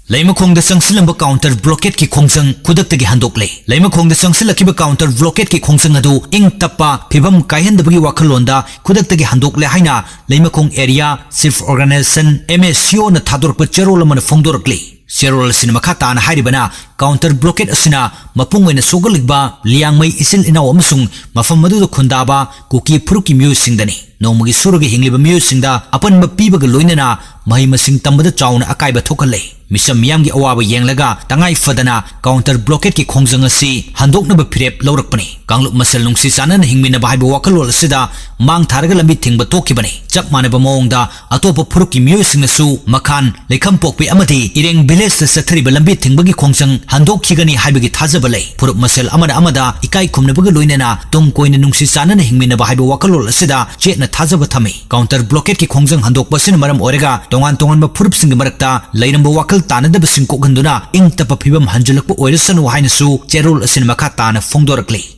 Leimakhong da changsillamba counter blockade ki khongjang khudaktagi handokle. Leimakhong da changsillakiba counter blockade ki khongjang adu ing tappa phibam kaihandabagi wakhalonda khudaktagi handokle haina Leimakhong area self organization MSCO na thadorpa cherol amana phongdorakle. Cherol sin makata na hairibana counter blockade asina mapung oina sogaligba liangmai isil inaw amasung mafam madu khundaba kuki phuruki myu singdani. Nomagi suragi hingliba myu singda apan mapibaga loinana mahi masing tambada chauna akaiba thokale. Misam miyamgi awaba yenglaga tangai fadana counter blockade ki khongjang asi handoknaba phirep lawrakpani. Kanglup masal nungsi sanana hingmina bahaiba wakalol asida mang tharaga lambi thingba tokibani. Chak manaba mawongda atopa phuruki myu singnasu makhan lekham pokpi amadi ireng village ta sathariba lambi thingbagi khongjang handokkhigani haibagi thajaba lei. Phuruk masal amada ikai khumnabaga loinana tum koina nungsi sanana hingmina bahaiba wakalol asida chetna thajaba thami. Counter blockade ki khongjang handokpa sin maram orega tongan ba phurup singi marakta leiramba wakal tanada basing kokhanduna ing tapa phibam hanjalakpa oirasanu hainasu cherol asin makha tana phongdorakle.